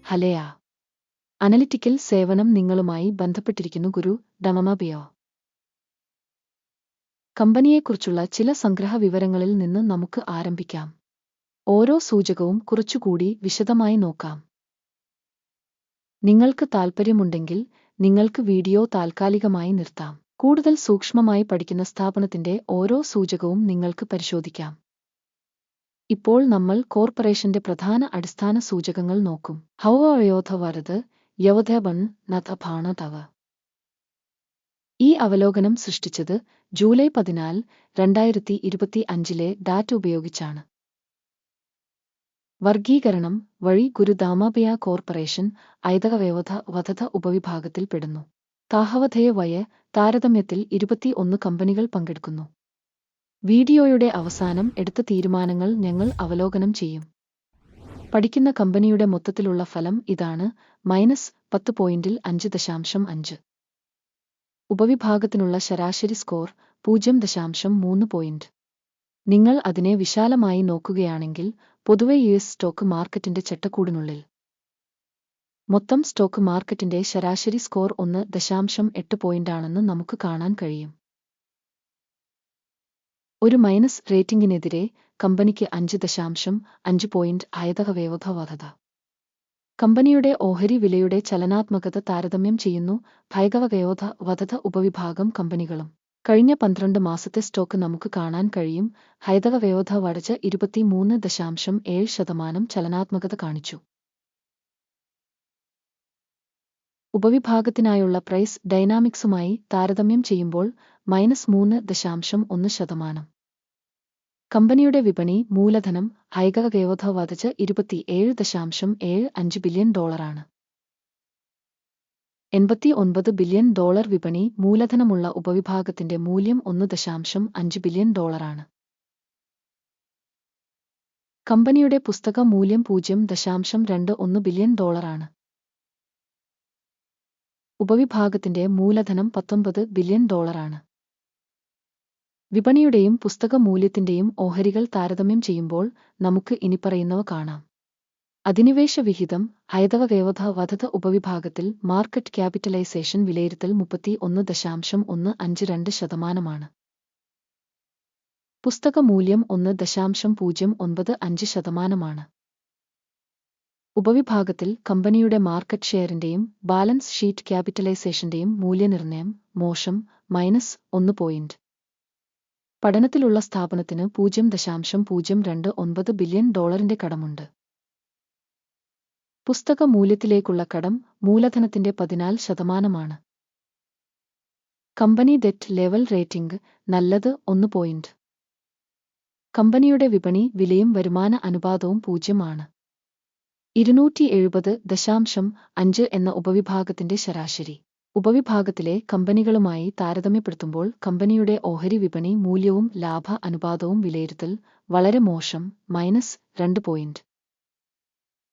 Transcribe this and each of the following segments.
ഹലയ analytical സേവനം നിങ്ങളുമായി ബന്ധപ്പെട്ടിരിക്കുന്നു. ഗുരു ഡമമബിയോ കമ്പനിയെക്കുറിച്ചുള്ള ചില സംഗ്രഹ വിവരങ്ങളിൽ നിന്ന് നമുക്ക് ആരംഭിക്കാം. ഓരോ സൂചകവും കുറച്ചുകൂടി വിശദമായി നോക്കാം. നിങ്ങൾക്ക് താൽപ്പര്യമുണ്ടെങ്കിൽ നിങ്ങൾക്ക് വീഡിയോ താൽക്കാലികമായി നിർത്താം. കൂടുതൽ സൂക്ഷ്മമായി പഠിക്കുന്ന സ്ഥാപനത്തിന്റെ ഓരോ സൂചകവും നിങ്ങൾക്ക് പരിശോധിക്കാം. ഇപ്പോൾ നമ്മൾ കോർപ്പറേഷന്റെ പ്രധാന അടിസ്ഥാന സൂചകങ്ങൾ നോക്കും. ഹൗവയോധവരത് യവധബൺ നഥഭാണതവ. ഈ അവലോകനം സൃഷ്ടിച്ചത് ജൂലൈ 14, 2025 ഡാറ്റ ഉപയോഗിച്ചാണ്. വർഗീകരണം വഴി ഗുരുദാമബിയ കോർപ്പറേഷൻ ഐതകവയോധ ഉപവിഭാഗത്തിൽ പെടുന്നു. താഹവധയ വയ താരതമ്യത്തിൽ 21 കമ്പനികൾ പങ്കെടുക്കുന്നു. വീഡിയോയുടെ അവസാനം എടുത്ത തീരുമാനങ്ങൾ ഞങ്ങൾ അവലോകനം ചെയ്യും. പഠിക്കുന്ന കമ്പനിയുടെ മൊത്തത്തിലുള്ള ഫലം ഇതാണ്: -10.5.5. ഉപവിഭാഗത്തിനുള്ള ശരാശരി സ്കോർ 0.3 പോയിന്റ്. നിങ്ങൾ അതിനെ വിശാലമായി നോക്കുകയാണെങ്കിൽ പൊതുവെ യുഎസ് സ്റ്റോക്ക് മാർക്കറ്റിന്റെ ചട്ടക്കൂടിനുള്ളിൽ മൊത്തം സ്റ്റോക്ക് മാർക്കറ്റിന്റെ ശരാശരി സ്കോർ 1.8 പോയിന്റാണെന്ന് നമുക്ക് കാണാൻ കഴിയും. ഒരു മൈനസ് റേറ്റിംഗിനെതിരെ കമ്പനിക്ക് 5.5 പോയിന്റ് ഐതകവയോധവധ. കമ്പനിയുടെ ഓഹരി വിലയുടെ ചലനാത്മകത താരതമ്യം ചെയ്യുന്നു. ഐതകവയോധവധ ഉപവിഭാഗം കമ്പനികളും കഴിഞ്ഞ 12 മാസത്തെ സ്റ്റോക്ക് നമുക്ക് കാണാൻ കഴിയും. ഐതകവയോധവധ 23.7% ചലനാത്മകത കാണിച്ചു. ഉപവിഭാഗത്തിനായുള്ള പ്രൈസ് ഡൈനാമിക്സുമായി താരതമ്യം ചെയ്യുമ്പോൾ -3.1%. കമ്പനിയുടെ വിപണി മൂലധനം ഐതകവയോധവധ $27.75 ബില്യൺ. 89 ബില്യൺ വിപണി മൂലധനമുള്ള ഉപവിഭാഗത്തിന്റെ മൂല്യം $1.5 ബില്യൺ. കമ്പനിയുടെ പുസ്തക മൂല്യം $0.21 ബില്യൺ. ഉപവിഭാഗത്തിന്റെ മൂലധനം $19 ബില്യൺ. വിപണിയുടെയും പുസ്തക മൂല്യത്തിന്റെയും ഓഹരികൾ താരതമ്യം ചെയ്യുമ്പോൾ നമുക്ക് ഇനിപ്പറയുന്നവ കാണാം. അധിനിവേശ വിഹിതം ഐതകവയോധവധ ഉപവിഭാഗത്തിൽ മാർക്കറ്റ് ക്യാപിറ്റലൈസേഷൻ വിലയിരുത്തൽ 31.152%. പുസ്തക മൂല്യം 1.095%. ഉപവിഭാഗത്തിൽ കമ്പനിയുടെ മാർക്കറ്റ് ഷെയറിന്റെയും ബാലൻസ് ഷീറ്റ് ക്യാപിറ്റലൈസേഷന്റെയും മൂല്യനിർണ്ണയം മോശം -1 പോയിന്റ്. പഠനത്തിലുള്ള സ്ഥാപനത്തിന് $0.029 ബില്യൺ കടമുണ്ട്. പുസ്തക മൂല്യത്തിലേക്കുള്ള കടം മൂലധനത്തിന്റെ 14%. കമ്പനി ഡെറ്റ് ലെവൽ റേറ്റിംഗ് നല്ലത് 1 പോയിന്റ്. കമ്പനിയുടെ വിപണി വിലയും വരുമാന അനുപാതവും 0 ആണ്. 270.5 എന്ന ഉപവിഭാഗത്തിന്റെ ശരാശരി. ഉപവിഭാഗത്തിലെ കമ്പനികളുമായി താരതമ്യപ്പെടുത്തുമ്പോൾ കമ്പനിയുടെ ഓഹരി വിപണി മൂല്യവും ലാഭ അനുപാതവും വിലയിരുത്തൽ വളരെ മോശം -2 പോയിന്റ്.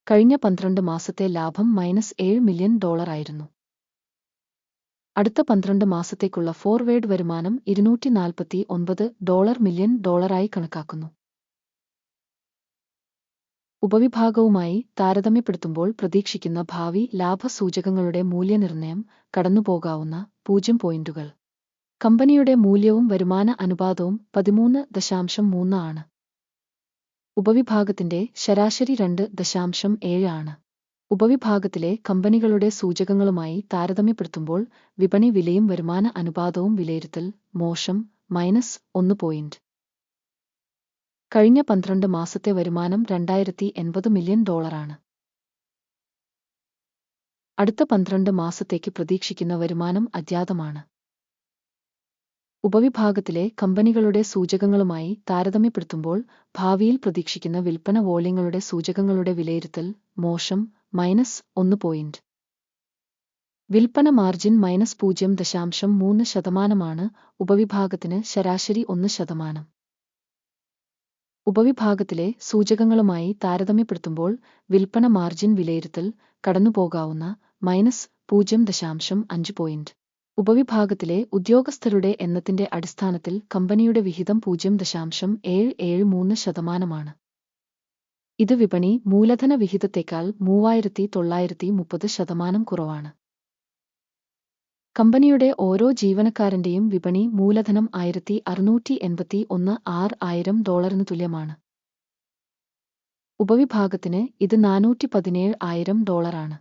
കഴിഞ്ഞ 12 മാസത്തെ ലാഭം -7 മില്യൺ ആയിരുന്നു. അടുത്ത 12 മാസത്തേക്കുള്ള ഫോർവേഡ് വരുമാനം $249 മില്യൺ ആയി കണക്കാക്കുന്നു. ഉപവിഭാഗവുമായി താരതമ്യപ്പെടുത്തുമ്പോൾ പ്രതീക്ഷിക്കുന്ന ഭാവി ലാഭസൂചകങ്ങളുടെ മൂല്യനിർണ്ണയം കടന്നുപോകാവുന്ന 0 പോയിന്റുകൾ. കമ്പനിയുടെ മൂല്യവും വരുമാന അനുപാതവും 13.3 ആണ്. ഉപവിഭാഗത്തിന്റെ ശരാശരി 2.7 ആണ്. ഉപവിഭാഗത്തിലെ കമ്പനികളുടെ സൂചകങ്ങളുമായി താരതമ്യപ്പെടുത്തുമ്പോൾ വിപണി വിലയും വരുമാന അനുപാതവും വിലയിരുത്തൽ മോശം -1 പോയിന്റ്. കഴിഞ്ഞ 12 മാസത്തെ വരുമാനം $280 മില്യൺ ആണ്. അടുത്ത 12 മാസത്തേക്ക് പ്രതീക്ഷിക്കുന്ന വരുമാനം അജ്ഞാതമാണ്. ഉപവിഭാഗത്തിലെ കമ്പനികളുടെ സൂചകങ്ങളുമായി താരതമ്യപ്പെടുത്തുമ്പോൾ ഭാവിയിൽ പ്രതീക്ഷിക്കുന്ന വിൽപ്പന വോള്യങ്ങളുടെ സൂചകങ്ങളുടെ വിലയിരുത്തൽ മോശം -1 പോയിന്റ്. വിൽപ്പന മാർജിൻ -0.3%. ഉപവിഭാഗത്തിന് ശരാശരി 1%. ഉപവിഭാഗത്തിലെ സൂചകങ്ങളുമായി താരതമ്യപ്പെടുത്തുമ്പോൾ വിൽപ്പന മാർജിൻ വിലയിരുത്തൽ കടന്നുപോകാവുന്ന -0.5 പോയിന്റ്. ഉപവിഭാഗത്തിലെ ഉദ്യോഗസ്ഥരുടെ എണ്ണത്തിന്റെ അടിസ്ഥാനത്തിൽ കമ്പനിയുടെ വിഹിതം 0.773%. ഇത് വിപണി മൂലധന വിഹിതത്തേക്കാൾ 3930% കുറവാണ്. കമ്പനിയുടെ ഓരോ ജീവനക്കാരന്റെയും വിപണി മൂലധനം $1681,000 തുല്യമാണ്. ഉപവിഭാഗത്തിന് ഇത് $417,000.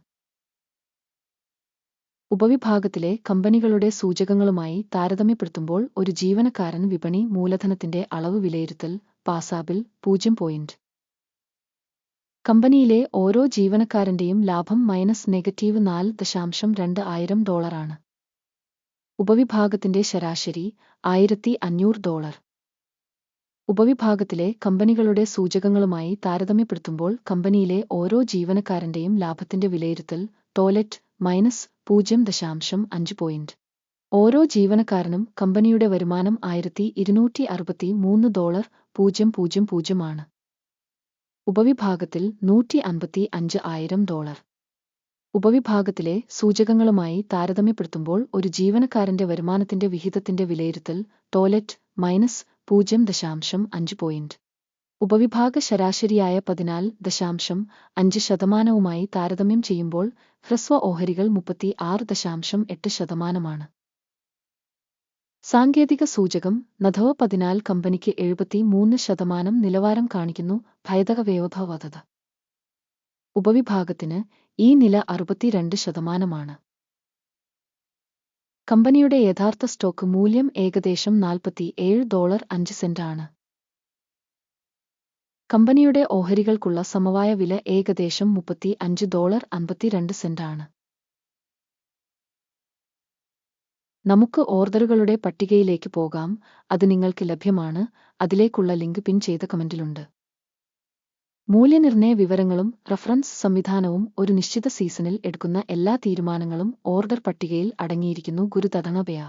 ഉപവിഭാഗത്തിലെ കമ്പനികളുടെ സൂചകങ്ങളുമായി താരതമ്യപ്പെടുത്തുമ്പോൾ ഒരു ജീവനക്കാരൻ വിപണി മൂലധനത്തിന്റെ അളവ് വിലയിരുത്തൽ പാസാബിൾ 0. കമ്പനിയിലെ ഓരോ ജീവനക്കാരന്റെയും ലാഭം -$4,200,000 ആണ്. ഉപവിഭാഗത്തിന്റെ ശരാശരി $1,500. ഉപവിഭാഗത്തിലെ കമ്പനികളുടെ സൂചകങ്ങളുമായി താരതമ്യപ്പെടുത്തുമ്പോൾ കമ്പനിയിലെ ഓരോ ജീവനക്കാരന്റെയും ലാഭത്തിന്റെ വിലയിരുത്തൽ ടോലറ്റ് -0.5. ഓരോ ജീവനക്കാരനും കമ്പനിയുടെ വരുമാനം $1,263,000 ആണ്. ഉപവിഭാഗത്തിൽ $155,000. ഉപവിഭാഗത്തിലെ സൂചകങ്ങളുമായി താരതമ്യപ്പെടുത്തുമ്പോൾ ഒരു ജീവനക്കാരന്റെ വരുമാനത്തിന്റെ വിഹിതത്തിന്റെ വിലയിരുത്തൽ ടോലറ്റ് -0.5. ഉപവിഭാഗ ശരാശരിയായ 14.5%വുമായി താരതമ്യം ചെയ്യുമ്പോൾ ഹ്രസ്വ ഓഹരികൾ 36.8%. സാങ്കേതിക സൂചകം നധവ 14 കമ്പനിക്ക് 73% നിലവാരം കാണിക്കുന്നു. ഭയതകവ്യവധവധത ഉപവിഭാഗത്തിന് ഈ നില 62%. കമ്പനിയുടെ യഥാർത്ഥ സ്റ്റോക്ക് മൂല്യം ഏകദേശം $47.5 ആണ്. കമ്പനിയുടെ ഓഹരികൾക്കുള്ള സമവായ വില ഏകദേശം $35.52 ആണ്. നമുക്ക് ഓർഡറുകളുടെ പട്ടികയിലേക്ക് പോകാം. അത് നിങ്ങൾക്ക് ലഭ്യമാണ്. അതിലേക്കുള്ള ലിങ്ക് പിൻ ചെയ്ത കമന്റിലുണ്ട്. മൂല്യനിർണ്ണയ വിവരങ്ങളും റഫറൻസ് സംവിധാനവും ഒരു നിശ്ചിത സീസണിൽ എടുക്കുന്ന എല്ലാ തീരുമാനങ്ങളും ഓർഡർ പട്ടികയിൽ അടങ്ങിയിരിക്കുന്നു. ഗുരുതരണപയ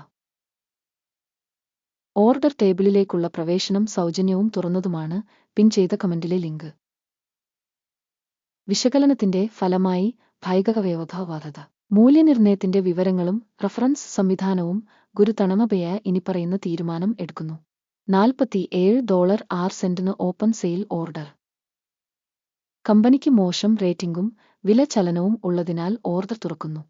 ഓർഡർ ടേബിളിലേക്കുള്ള പ്രവേശനം സൗജന്യവും തുറന്നതുമാണ്. പിൻ ചെയ്ത കമന്റിലെ ലിങ്ക്. വിശകലനത്തിന്റെ ഫലമായി ഭൈകകവ്യവധവധത മൂല്യനിർണ്ണയത്തിന്റെ വിവരങ്ങളും റഫറൻസ് സംവിധാനവും ഗുരുതരണപയ ഇനിപ്പറയുന്ന തീരുമാനം എടുക്കുന്നു. $47.06 ഓപ്പൺ സെയിൽ ഓർഡർ. കമ്പനിക്ക് മോശം റേറ്റിംഗും വില ചലനവും ഉള്ളതിനാൽ ഓർഡർ തുറക്കുന്നു.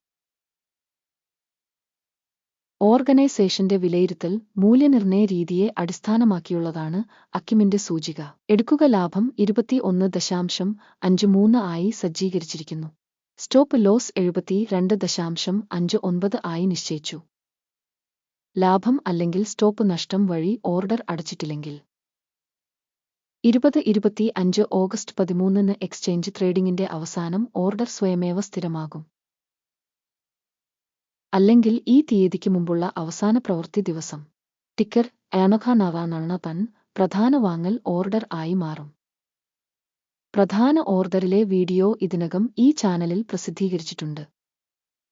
ഓർഗനൈസേഷന്റെ വിലയിരുത്തൽ മൂല്യനിർണ്ണയ രീതിയെ അടിസ്ഥാനമാക്കിയുള്ളതാണ്. അക്കിമിന്റെ സൂചിക എടുക്കുക ലാഭം 21.53 ആയി സജ്ജീകരിച്ചിരിക്കുന്നു. സ്റ്റോപ്പ് ലോസ് 72.59 ആയി നിശ്ചയിച്ചു. ലാഭം അല്ലെങ്കിൽ സ്റ്റോപ്പ് നഷ്ടം വഴി ഓർഡർ അടച്ചിട്ടില്ലെങ്കിൽ 2025 ഓഗസ്റ്റ് 13 എക്സ്ചേഞ്ച് ട്രേഡിംഗിന്റെ അവസാനം ഓർഡർ സ്വയമേവ സ്ഥിരമാകും. അല്ലെങ്കിൽ ഈ തീയതിക്ക് മുമ്പുള്ള അവസാന പ്രവൃത്തി ദിവസം ടിക്കർ $99 പ്രധാന വാങ്ങൽ ഓർഡർ ആയി മാറും. പ്രധാന ഓർഡറിലെ വീഡിയോ ഇതിനകം ഈ ചാനലിൽ പ്രസിദ്ധീകരിച്ചിട്ടുണ്ട്.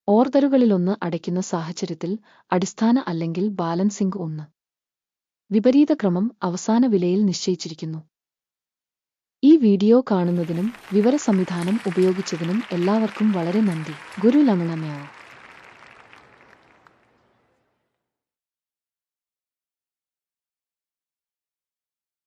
ഓർഡറുകളിലൊന്ന് അടയ്ക്കുന്ന സാഹചര്യത്തിൽ അടിസ്ഥാന അല്ലെങ്കിൽ ബാലൻസിംഗ് 1 വിപരീത ക്രമം അവസാന വിലയിൽ നിശ്ചയിച്ചിരിക്കുന്നു. ഈ വീഡിയോ കാണുന്നതിനും വിവര സംവിധാനം ഉപയോഗിച്ചതിനും എല്ലാവർക്കും വളരെ നന്ദി. ഗുരു ലമണമയോ.